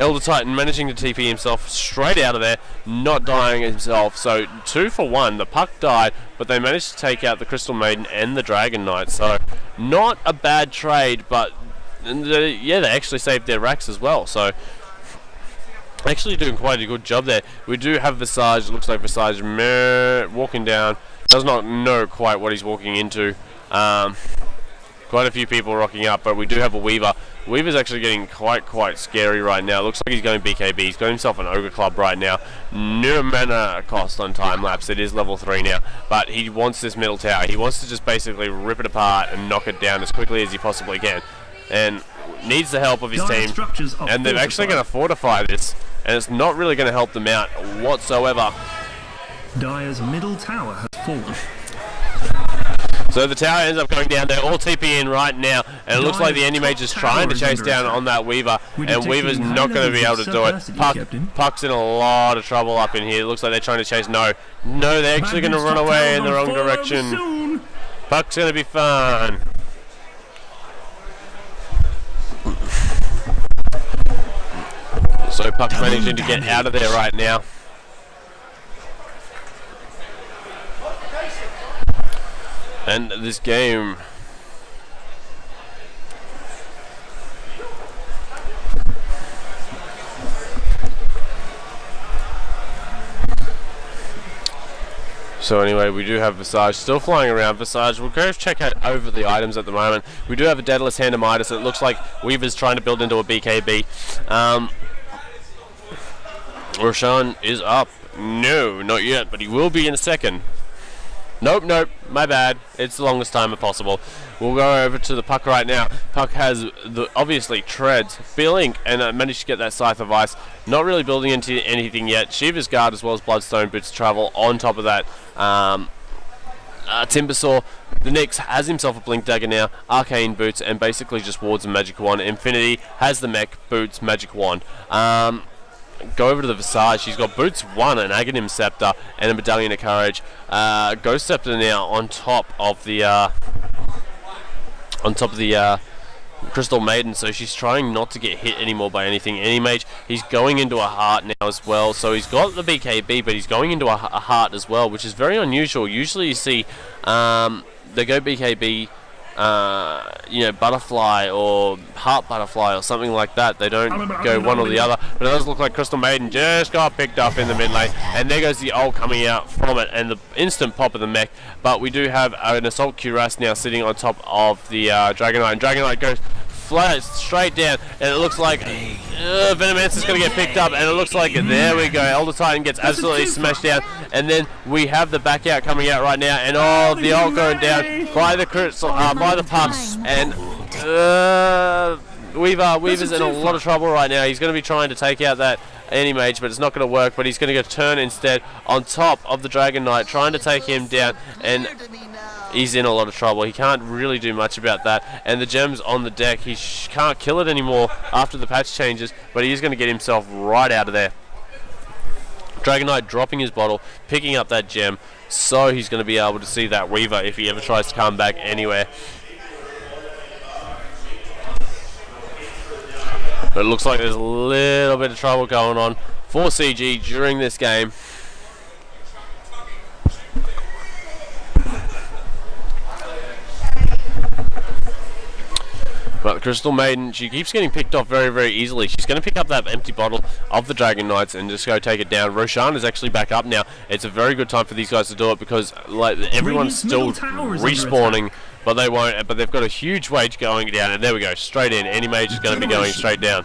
Elder Titan managing to TP himself straight out of there, not dying himself. So 2 for 1. The puck died, but they managed to take out the Crystal Maiden and the Dragon Knight. So not a bad trade, but yeah, they actually saved their racks as well. So actually doing quite a good job there. We do have Visage. Looks like Visage walking down. Does not know quite what he's walking into. Quite a few people rocking up, but we do have a Weaver. Weaver's actually getting quite scary right now. Looks like he's going BKB. He's got himself an Ogre Club right now. No mana cost on time lapse. It is level 3 now, but he wants this middle tower. He wants to just basically rip it apart and knock it down as quickly as he possibly can, and needs the help of his team. And they're actually going to fortify this, and it's not really going to help them out whatsoever. Dire's middle tower has fallen. So the tower ends up going down. They're all TP in right now, and it looks like the Anti-Mage is trying to chase down on that Weaver, and Weaver's not going to be able to do it. Puck's in a lot of trouble up in here. It looks like they're trying to chase. No, they're actually going to run away in the wrong direction. Puck's going to be fun. So Puck's managing to get out of there right now. And this game so anyway, we do have Visage still flying around. Visage, we'll go check out over the items at the moment. We do have a Daedalus Hand of Midas. It looks like Weaver's trying to build into a BKB. Roshan is up. No, not yet, but he will be in a second. Nope, my bad. It's the longest timer possible. We'll go over to the Puck right now. Puck has the obviously treads, feeling, and managed to get that Scythe of Ice. Not really building into anything yet. Shiva's Guard as well as Bloodstone Boots Travel on top of that. Timbersaw. The Nyx has himself a Blink Dagger now, Arcane Boots, and basically just wards and Magic Wand. Infinity has the Mech, Boots, Magic Wand. Go over to the Visage. She's got Boots 1, an Aghanim Scepter, and a Medallion of Courage. Ghost Scepter now on top of the Crystal Maiden, so she's trying not to get hit anymore by anything. Anti-Mage, he's going into a heart now as well, so he's got the BKB, but he's going into a heart as well, which is very unusual. Usually you see they go BKB, Butterfly or Heart Butterfly or something like that. They don't go one or the other, but it does look like Crystal Maiden just got picked up in the mid lane, and there goes the ult coming out from it and the instant pop of the mech. But we do have an Assault Cuirass now sitting on top of the Dragon Knight, and Dragon Knight goes flat straight down, and it looks like Venomancer is going to get picked up, and it looks like there we go. Elder Titan gets absolutely smashed down, and then we have the back out coming out right now, and the ult going down by the crystal, by the Puck, and Weaver's in a lot of trouble right now. He's going to be trying to take out that Anti-Mage, but it's not going to work. But he's going to go turn instead on top of the Dragon Knight, trying to take him down, and he's in a lot of trouble. He can't really do much about that. And the gem's on the deck. He can't kill it anymore after the patch changes, but he is going to get himself right out of there. Dragon Knight dropping his bottle, picking up that gem, so he's going to be able to see that Weaver if he ever tries to come back anywhere. But it looks like there's a little bit of trouble going on for CG during this game. But the Crystal Maiden, she keeps getting picked off very, very easily. She's going to pick up that empty bottle of the Dragon Knights and just go take it down. Roshan is actually back up now. It's a very good time for these guys to do it because everyone's still respawning, but they won't. But they've got a huge wage going down, and there we go, straight in. Anti-Mage is going to be going straight down.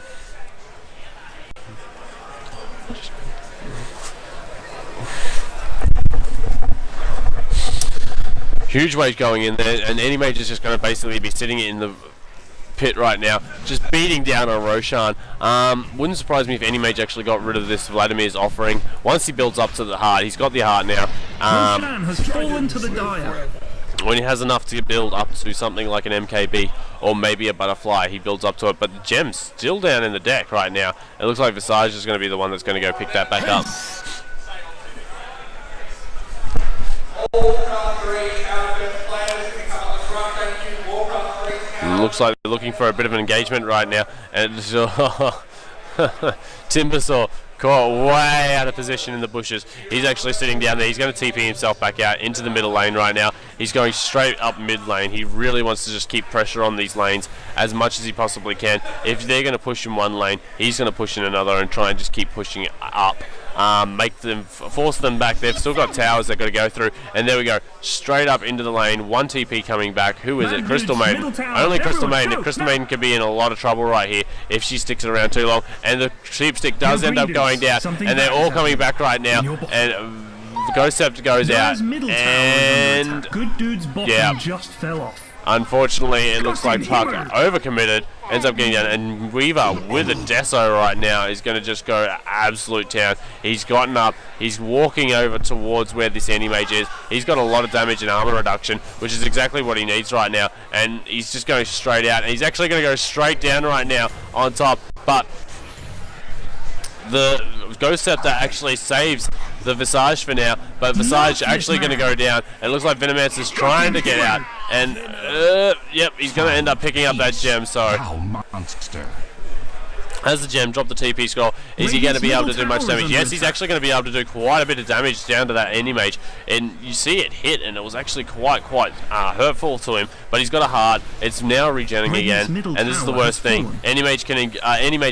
Huge wage going in there, and Anti-Mage is just going to basically be sitting in the pit right now, just beating down on Roshan. Wouldn't surprise me if Anti-Mage actually got rid of this Vladimir's offering. Once he builds up to the heart, he's got the heart now. Roshan has fallen to the Dire. When he has enough to build up to something like an MKB or maybe a Butterfly, he builds up to it. But the gem's still down in the deck right now. It looks like Visage is going to be the one that's going to go pick that back up. Looks like they're looking for a bit of an engagement right now, and Timbersaw caught way out of position in the bushes. He's actually sitting down there. He's going to TP himself back out into the middle lane right now. He's going straight up mid lane. He really wants to just keep pressure on these lanes as much as he possibly can. If they're going to push in one lane, he's going to push in another and try and just keep pushing it up. Make them, force them back. They've still got towers they've got to go through, and there we go, straight up into the lane. One TP coming back. Who is it? Crystal Maiden. Only Crystal Maiden. If Crystal Maiden could be in a lot of trouble right here if she sticks around too long, and the sheepstick does end up going down, and they're all coming back right now, and Ghost Scepter goes out, and Good Dude's bottom just fell off. Unfortunately, it looks like Puck overcommitted, ends up getting down, and Weaver with a Deso right now is going to just go absolute town. He's gotten up, he's walking over towards where this Anti-Mage is. He's got a lot of damage and armor reduction, which is exactly what he needs right now, and he's just going straight out, and he's actually going to go straight down right now on top, but the Ghost Scepter actually saves the Visage for now, but Visage actually going to go down. It looks like Venomancer's trying to get out, and yep, he's going to end up picking up that gem. So has the gem, drop the TP scroll. Is he going to be able to do much damage? Yes, he's actually going to be able to do quite a bit of damage down to that Anti-Mage, and you see it hit, and it was actually quite hurtful to him. But he's got a heart. It's now regenerating again, and this is the worst thing. Anti-Mage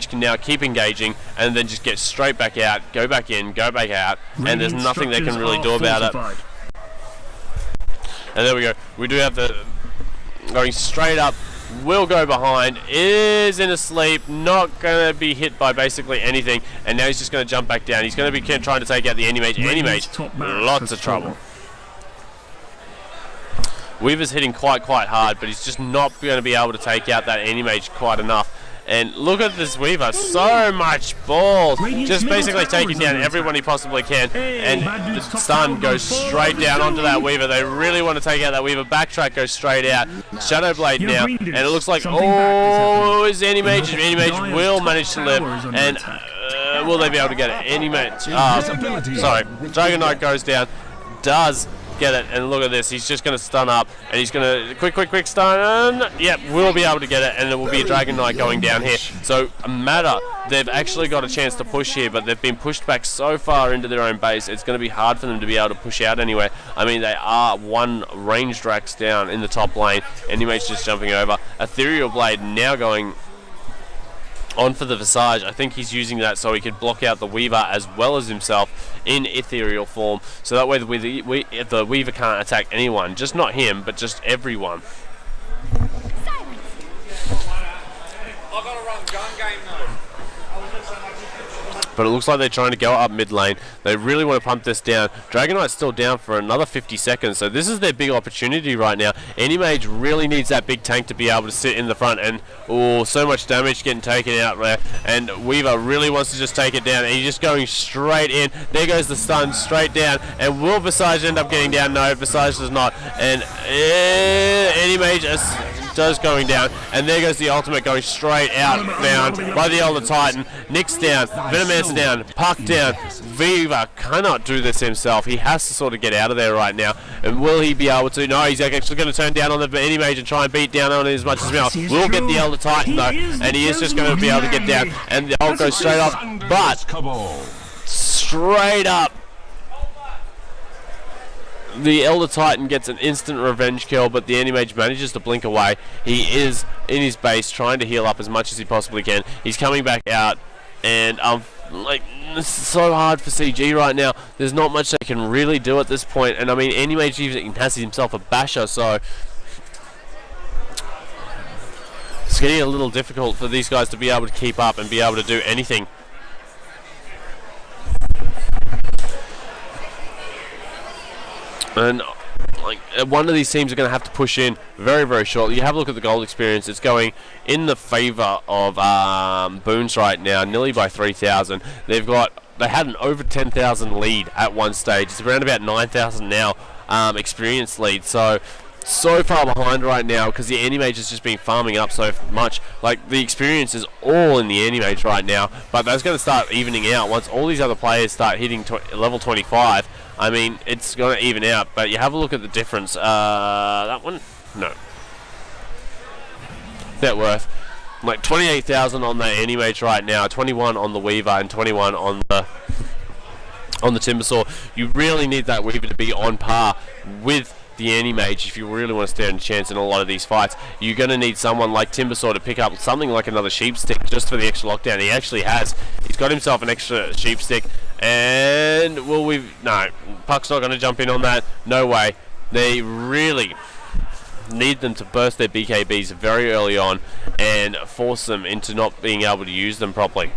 can now keep engaging, and then just get straight back out, go back in, go back out, and there's nothing they can really do about it. And there we go. We do have the going straight up. Will go behind, is in a sleep, not going to be hit by basically anything, and now he's just going to jump back down. He's going to be trying to take out the Anti-Mage. Anti-Mage, lots of trouble. Weaver's hitting quite hard, but he's just not going to be able to take out that Anti-Mage quite enough. And look at this Weaver, so much balls, just basically taking down everyone he possibly can, and the stun goes straight down onto that Weaver. They really want to take out that Weaver. Backtrack goes straight out. Shadow Blade now, and it looks like, oh, is Anti-Mage? Anti-Mage will manage to live, and will they be able to get it? Anti-Mage, sorry, Dragon Knight goes down, does get it, and look at this, he's just going to stun up, and he's going to quick stun, yep, we'll be able to get it, and it will be a Dragon Knight going down here. So Matter, they've actually got a chance to push here, but they've been pushed back so far into their own base, it's going to be hard for them to be able to push out anywhere. I mean, they are one ranged Rax down in the top lane, Anti-Mage just jumping over. Ethereal Blade now going on for the Visage. I think he's using that so he could block out the Weaver as well as himself in ethereal form, so that way the Weaver can't attack anyone, just not him, but just everyone. But it looks like they're trying to go up mid lane. They really want to pump this down. Dragon Knight's still down for another 50 seconds, so this is their big opportunity right now. Anti-Mage really needs that big tank to be able to sit in the front, and so much damage getting taken out there. And Weaver really wants to just take it down, and he's just going straight in. There goes the stun, straight down. And will Visage end up getting down? No, Visage does not. And Anti-Mage does going down, and there goes the ultimate going straight out, found by the Elder Titan. Nick's down, Venomancer down, Puck down. Weaver cannot do this himself. He has to sort of get out of there right now. And will he be able to? No, he's actually going to turn down on the Anti-Mage and try and beat down on it as much as well. We'll get the Elder Titan though, and he is just going to be able to get down, and the ult goes straight off, but straight up the Elder Titan gets an instant revenge kill, but the Anti-Mage manages to blink away. He is in his base trying to heal up as much as he possibly can. He's coming back out, and like, it's so hard for CG right now. There's not much they can really do at this point, and I mean, Anti-Mage even has himself a basher, so it's getting a little difficult for these guys to be able to keep up and be able to do anything. And like, one of these teams are going to have to push in very shortly. You have a look at the gold experience. It's going in the favour of Boonz right now, nearly by 3,000. They had an over 10,000 lead at one stage. It's around about 9,000 now experience lead. So far behind right now because the Anti-Mage has just been farming up so much. Like, the experience is all in the Anti-Mage right now, but that's going to start evening out once all these other players start hitting level 25. I mean, it's going to even out, but you have a look at the difference. That one? No. Net worth. Like 28,000 on the Animage right now, 21 on the Weaver, and 21 on the Timbersaw. You really need that Weaver to be on par with the Animage if you really want to stand a chance in a lot of these fights. You're going to need someone like Timbersaw to pick up something like another Sheep Stick just for the extra lockdown. He actually has. He's got himself an extra Sheep Stick, and no, Puck's not going to jump in on that. No way. They really need them to burst their BKBs very early on and force them into not being able to use them properly.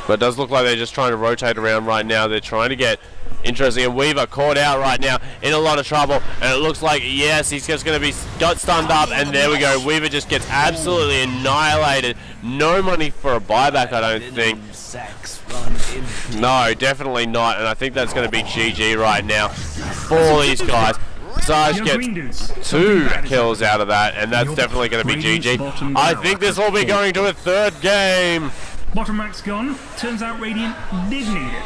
But it does look like they're just trying to rotate around right now. They're trying to get interesting. And Weaver caught out right now in a lot of trouble. And it looks like, yes, he's just going to be got stunned up. And there we go. Weaver just gets absolutely annihilated. No money for a buyback, I don't think. No, definitely not. And I think that's going to be GG right now for these guys. Sarge gets 2 kills out of that. And that's definitely going to be GG. I think this will be going to a 3rd game. Bottom rack's gone. Turns out Radiant did need it.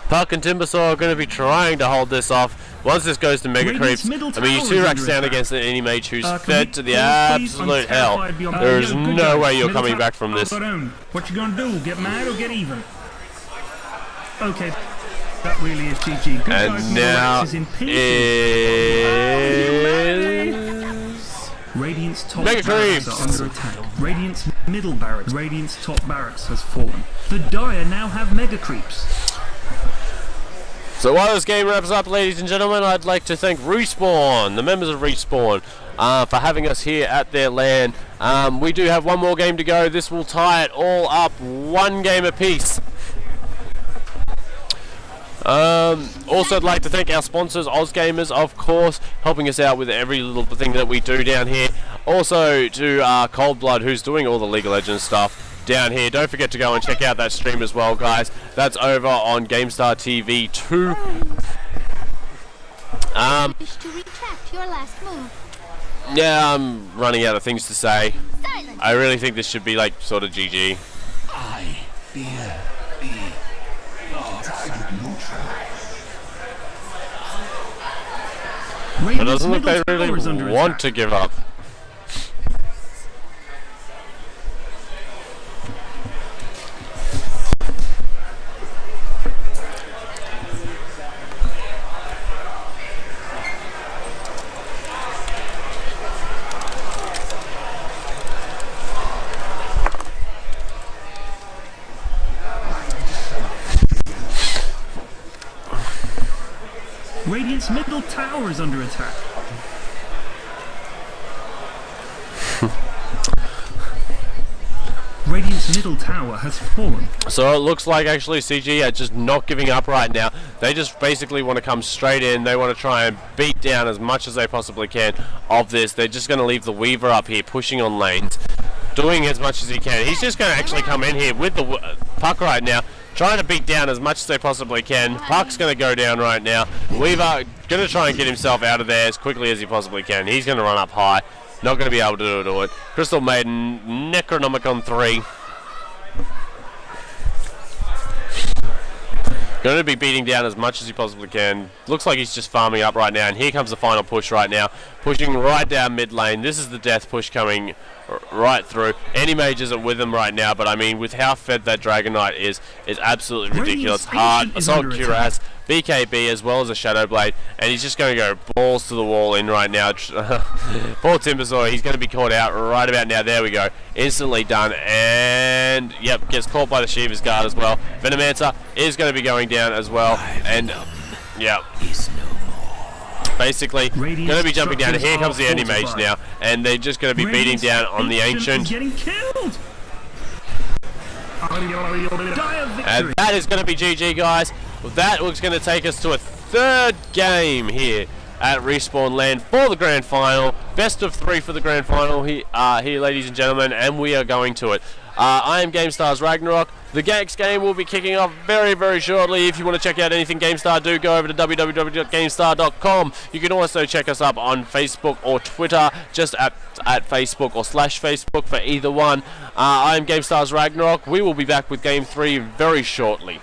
Puck and Timbersaw are going to be trying to hold this off. Once this goes to Mega Creeps, I mean, you 2 racks down against an Animage who's fed to the absolute hell. There is no way you're coming back from this. What you gonna do? Get mad or get even? Okay, that really is GG. Good. And now Radiant's top Mega barracks Creeps are under attack. Radiant's middle barracks, Radiant's top barracks has fallen. The Dire now have Mega Creeps. So while this game wraps up, ladies and gentlemen, I'd like to thank Respawn, the members of Respawn, for having us here at their LAN. We do have one more game to go. This will tie it all up, 1 game apiece. Also, I'd like to thank our sponsors, OzGamers, of course, helping us out with every little thing that we do down here. Also to Cold Blood, who's doing all the League of Legends stuff down here. Don't forget to go and check out that stream as well, guys. That's over on GameStar TV 2. Wish to retract your last move. Yeah, I'm running out of things to say. Silence. I really think this should be like sort of GG. I fear thee. It doesn't look like they really want to give up. Radiant's middle tower is under attack. Radiant's middle tower has fallen. So it looks like actually CG are just not giving up right now. They just basically want to come straight in. They want to try and beat down as much as they possibly can of this. They're just going to leave the Weaver up here pushing on lanes, doing as much as he can. He's just going to actually come in here with the Puck right now, trying to beat down as much as they possibly can. Puck's going to go down right now. Weaver going to try and get himself out of there as quickly as he possibly can. He's going to run up high. Not going to be able to do it. Crystal Maiden, Necronomicon 3. Going to be beating down as much as he possibly can. Looks like he's just farming up right now. And here comes the final push right now. Pushing right down mid lane. This is the death push coming right through. Any mages are with him right now. But I mean, with how fed that Dragon Knight is absolutely ridiculous. Hard, Assault Cuirass, BKB as well as a Shadow Blade, and he's just going to go balls to the wall in right now. Poor Timbersaw, he's going to be caught out right about now. There we go, instantly done, and yep, gets caught by the Shiva's Guard as well. Venomancer is going to be going down as well, and yep, basically going to be jumping down. And here comes the Anti-Mage now, and they're just going to be beating down on the Ancient. Getting killed. And that is going to be GG, guys. That was going to take us to a 3rd game here at Respawn Land for the Grand Final. Best of 3 for the Grand Final here, ladies and gentlemen, and we are going to it. I am GameStar's RagnaroK. The next game will be kicking off very, very shortly. If you want to check out anything GameStar, do go over to www.gamestar.com. You can also check us up on Facebook or Twitter, just at Facebook or /Facebook for either one. I am GameStar's RagnaroK. We will be back with Game 3 very shortly.